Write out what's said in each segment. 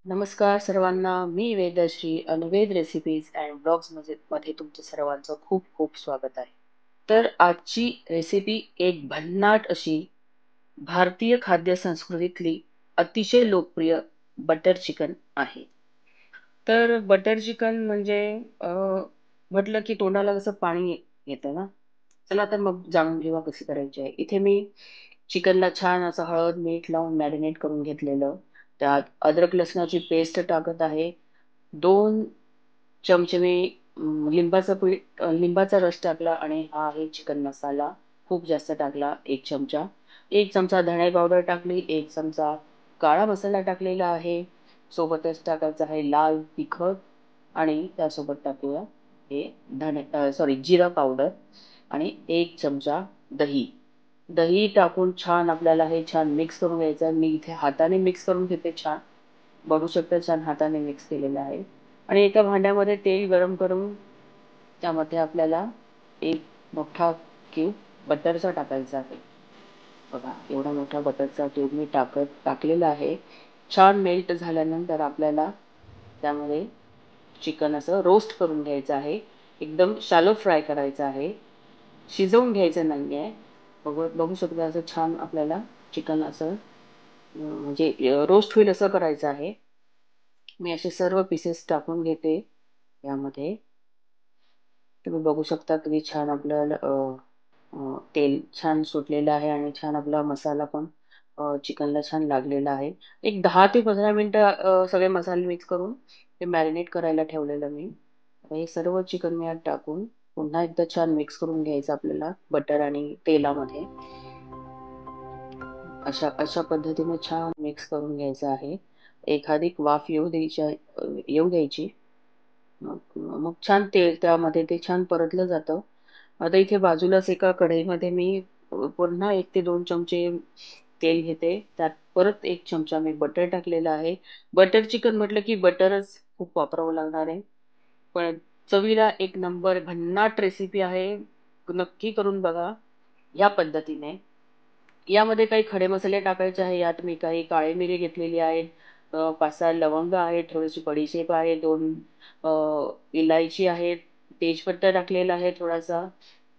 नमस्कार सर्वांना. मी वेदश्री आणि वेद रेसिपीज अँड ब्लॉग्स मध्ये तुमचं सर्वांचं खूप खूप स्वागत आहे. तर आजची रेसिपी एक भन्नाट अशी भारतीय खाद्य संस्कृतीतली अतिशय लोकप्रिय बटर चिकन आहे. तर बटर चिकन म्हणजे म्हटलं की तोंडाला कसं पाणी येतं ना. चला तर मग जाणून घेऊया कशी करायची आहे. इथे मी चिकनला छान असं हळद मीठ लावून मॅरिनेट करून घेतलेलं. त्यात अद्रक लसणाची पेस्ट टाकत आहे. 2 चमचे मी लिंबाचा रस टाकला आणि हा आहे चिकन मसाला. खूप जास्त टाकला 1 चमचा. 1 चमचा धणे पावडर टाकली, 1 चमचा काळा मसाला टाकलेला आहे. सोबतच टाकायचं आहे लाल तिखट आणि त्यासोबत टाकूया हे जिरा पावडर आणि 1 चमचा दही. दही टाकून छान आपल्याला हे छान मिक्स करून घ्यायचं. मी इथे हाताने मिक्स करून घेते छान. बघू शकता छान हाताने मिक्स केलेलं आहे. आणि एका भांड्यामध्ये तेल गरम करून त्यामध्ये आपल्याला एक मोठा क्यूब बटरचा टाकायचा आहे. बघा एवढा मोठा बटरचा क्यूब मी टाकलेला आहे. छान मेल्ट झाल्यानंतर आपल्याला त्यामध्ये चिकन असं रोस्ट करून घ्यायचं आहे. एकदम शॅलो फ्राय करायचं आहे. शिजवून घ्यायचं नाहीये. बघू शकता असं छान आपल्याला चिकन असं म्हणजे रोस्ट होईल असं करायचं आहे. मी असे सर्व पीसेस टाकून घेते यामध्ये. तुम्ही बघू शकता किती छान आपल्याला तेल छान सुटलेलं आहे आणि छान आपला मसाला पण चिकनला छान लागलेला आहे. एक 10 ते 15 मिनिटं सगळे मसाले मिक्स करून ते मॅरिनेट करायला ठेवलेलं मी. आता हे सर्व चिकन मी यात टाकून पुन्हा एकदा छान मिक्स करून घ्यायचं आपल्याला बटर आणि तेलामध्ये. अशा अशा पद्धतीने छान मिक्स करून घ्यायचं आहे. एखादी वाफ येऊ द्यायची. मग मग छान तेल त्यामध्ये ते छान परतलं जातं. आता इथे बाजूलाच एका कढईमध्ये मी पुन्हा 1 ते 2 चमचे तेल घेते. त्यात परत 1 चमचा मी बटर टाकलेला आहे. बटर चिकन म्हटलं की बटरच खूप वापरावं लागणार आहे. पण चवीला एक नंबर भन्नाट रेसिपी आहे. नक्की करून बघा या पद्धतीने. यामध्ये काही खडे मसाले टाकायचे आहे. यात मी काही काळी मिरी घेतलेली आहे. 5-6 लवंग आहेत, थोडीशी बडीशेप आहे, 2 इलायची आहे, तेजपत्ता टाकलेला आहे थोडासा,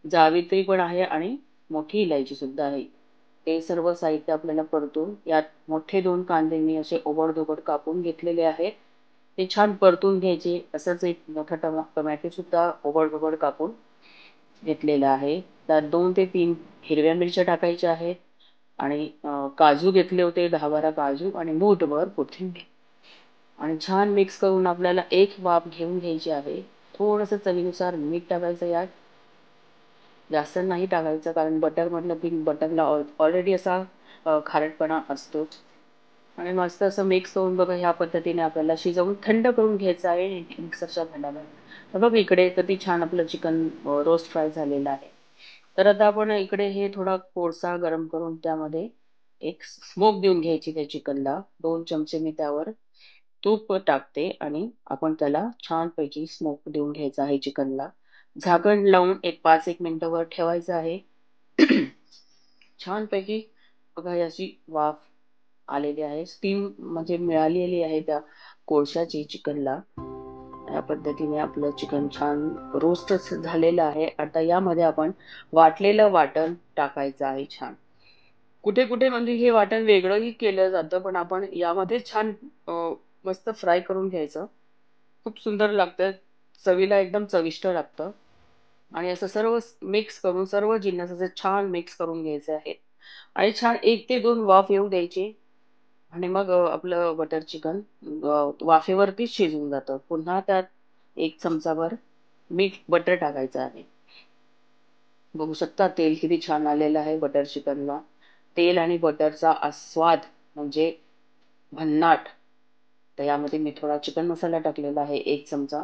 जावित्री पण आहे आणि मोठी इलायची सुद्धा आहे. ते सर्व साहित्य आपल्याला परतून यात मोठे 2 कांदे मी असे ओबड-धोबड कापून घेतलेले आहेत. ते छान परतून घ्यायचे. असंच एक मोठा टोमॅटो सुद्धा ओबड-धोबड कापून घेतलेला आहे. त्यात 2 ते 3 हिरव्या मिरच्या टाकायच्या आहेत आणि काजू घेतले होते 10-12 काजू आणि मूठभर कोथिंबीर आणि छान मिक्स करून आपल्याला एक वाफ घेऊन घ्यायची आहे. थोडंसं चवीनुसार मीठ टाकायचं यात. जास्त नाही टाकायचं कारण बटर म्हटलं की बटरला ऑलरेडी असा खारटपणा असतो. आणि मस्त असं मिक्स करून बघा ह्या पद्धतीने आपल्याला शिजवून थंड करून घ्यायचं आहे मिक्सरच्या भांड्यामध्ये. तर बघ इकडे किती छान आपलं चिकन रोस्ट फ्राय झालेलं आहे. तर आता आपण इकडे हे थोडा कोळसा गरम करून त्यामध्ये एक स्मोक देऊन घ्यायची त्या चिकनला. 2 चमचे मी त्यावर तूप टाकते आणि आपण त्याला छानपैकी स्मोक देऊन घ्यायचा आहे चिकनला. झाकण लावून एक 5-1 मिनिटावर ठेवायचं आहे. छानपैकी बघा ही अशी वाफ आलेली आहे. स्टीम म्हणजे मिळालेली आहे त्या कोळशाची चिकनला. या पद्धतीने आपलं चिकन छान रोस्ट झालेलं आहे. आता यामध्ये आपण वाटलेलं वाटण टाकायचं आहे छान. कुठे कुठे म्हणजे हे वाटण वेगळंही केलं जातं, पण आपण यामध्ये छान अ, मस्त फ्राय करून घ्यायचं. खूप सुंदर लागतं. चवीला एकदम चविष्ट लागतं. आणि असं सर्व मिक्स करून सर्व जिन्नस असे छान मिक्स करून घ्यायचे आहे. आणि छान 1 ते 2 वाफ येऊ द्यायची. आणि मग आपलं बटर चिकन वाफेवरतीच शिजून जातं. पुन्हा त्यात 1 चमचाभर मीठ बटर टाकायचं आहे. बघू शकता तेल किती छान आलेलं आहे बटर चिकनला. तेल आणि बटरचा आस्वाद म्हणजे भन्नाट. तर यामध्ये मी थोडा चिकन मसाला टाकलेला आहे 1 चमचा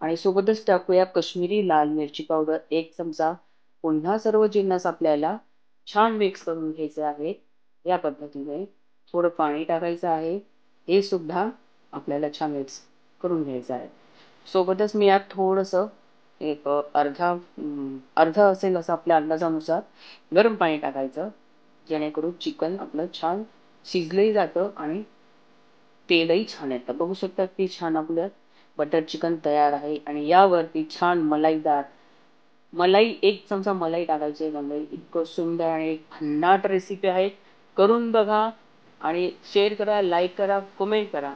आणि सोबतच टाकूया कश्मीरी लाल मिरची पावडर 1 चमचा. पुन्हा सर्व जिन्नस आपल्याला छान मिक्स करून घ्यायचे आहे. या पद्धतीने थोडं पाणी टाकायचं आहे. हे सुद्धा आपल्याला छान मिक्स करून घ्यायचं आहे. सोबतच मी यात थोडंसं एक अर्ध असेल असं आपल्या अंदाजानुसार गरम पाणी टाकायचं. जेणेकरून चिकन आपलं छान शिजलंही जातं आणि तेलही छान येतं. बघू शकता किती छान आपलं बटर चिकन तयार आहे आणि यावरती छान मलाईदार मलाई 1 चमचा मलाई टाकायची आहे मंडळी. इतकं सुंदर आणि एक भन्नाट रेसिपी आहे. करून बघा आणि शेअर करा, लाईक करा, कमेंट करा.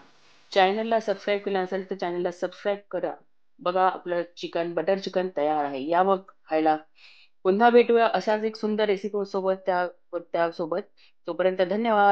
चॅनलला सबस्क्राईब केलं नसेल तर चॅनलला सबस्क्राईब करा. बघा आपलं चिकन बटर चिकन तयार आहे. या मग खायला. पुन्हा भेटूया अशाच एक सुंदर रेसिपी सोबत त्यासोबत. तोपर्यंत धन्यवाद.